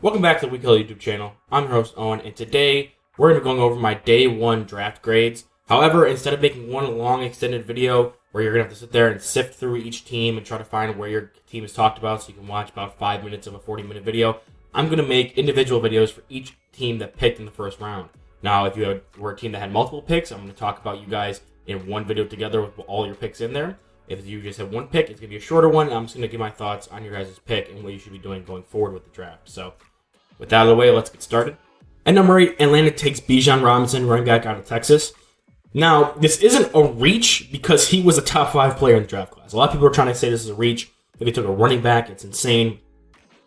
Welcome back to the Huddle YouTube channel. I'm your host, Owen, and today we're going to be going over my day one draft grades. However, instead of making one long extended video where you're going to have to sit there and sift through each team and try to find where your team is talked about so you can watch about 5 minutes of a 40-minute video, I'm going to make individual videos for each team that picked in the first round. Now, if you were a team that had multiple picks, I'm going to talk about you guys in one video together with all your picks in there. If you just have one pick, it's going to be a shorter one. I'm just going to give my thoughts on your guys' pick and what you should be doing going forward with the draft. So, with that out of the way, let's get started. At number 8, Atlanta takes Bijan Robinson, running back out of Texas. Now, this isn't a reach because he was a top 5 player in the draft class. A lot of people are trying to say this is a reach. If they took a running back, it's insane.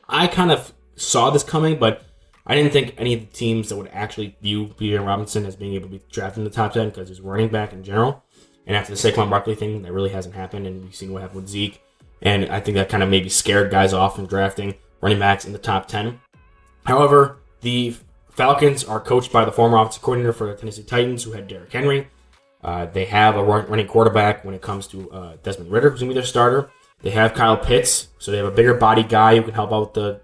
I kind of saw this coming, but I didn't think any of the teams that would actually view Bijan Robinson as being able to be drafted in the top 10 because he's running back in general. And after the Saquon Barkley thing, that really hasn't happened, and we've seen what happened with Zeke. And I think that kind of maybe scared guys off from drafting running backs in the top 10. However, the Falcons are coached by the former offensive coordinator for the Tennessee Titans, who had Derrick Henry. They have a running quarterback when it comes to Desmond Ridder, who's going to be their starter. They have Kyle Pitts, so they have a bigger body guy who can help out with the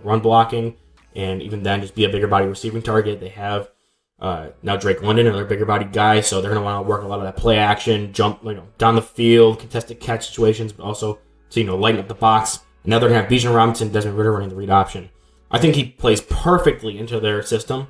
run blocking, and even then just be a bigger body receiving target. They have now Drake London, another bigger body guy, so they're going to want to work a lot of that play action, jump down the field, contested catch situations, but also to lighten up the box. And now they're going to have Bijan Robinson, Desmond Ridder running the read option. I think he plays perfectly into their system.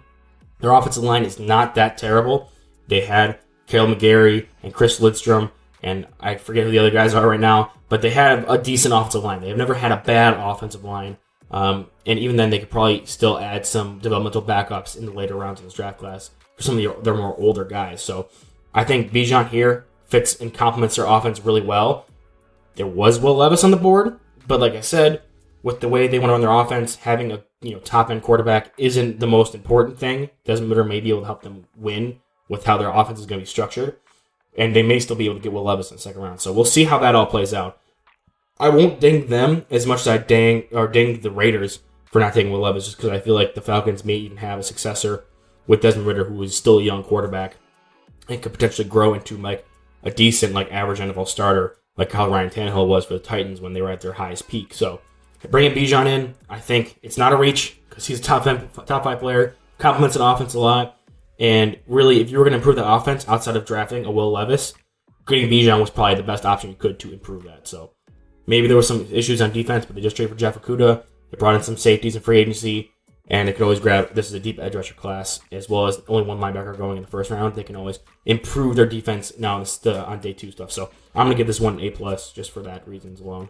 Their offensive line is not that terrible. They had Cale McGarry and Chris Lidstrom, and I forget who the other guys are right now, but they have a decent offensive line. They've never had a bad offensive line. And even then, they could probably still add some developmental backups in the later rounds of this draft class for some of their more older guys. So I think Bijan here fits and complements their offense really well. There was Will Levis on the board, but like I said, with the way they want to run their offense, having a top-end quarterback isn't the most important thing. Desmond Ridder may be able to help them win with how their offense is going to be structured, and they may still be able to get Will Levis in the second round. So we'll see how that all plays out. I won't ding them as much as I ding the Raiders for not taking Will Levis, just because I feel like the Falcons may even have a successor with Desmond Ridder, who is still a young quarterback and could potentially grow into a decent average NFL starter, like how Ryan Tannehill was for the Titans when they were at their highest peak. So bringing Bijan in, I think it's not a reach because he's a top 5 player, complements an offense a lot, and really, if you were going to improve the offense outside of drafting a Will Levis, getting Bijan was probably the best option you could to improve that. So maybe there were some issues on defense, but they just traded for Jeff Okudah. They brought in some safeties in free agency, and they could always grab, this is a deep edge rusher class, as well as only one linebacker going in the first round. They can always improve their defense now on day 2 stuff. So I'm going to give this one an A+, just for that reasons alone.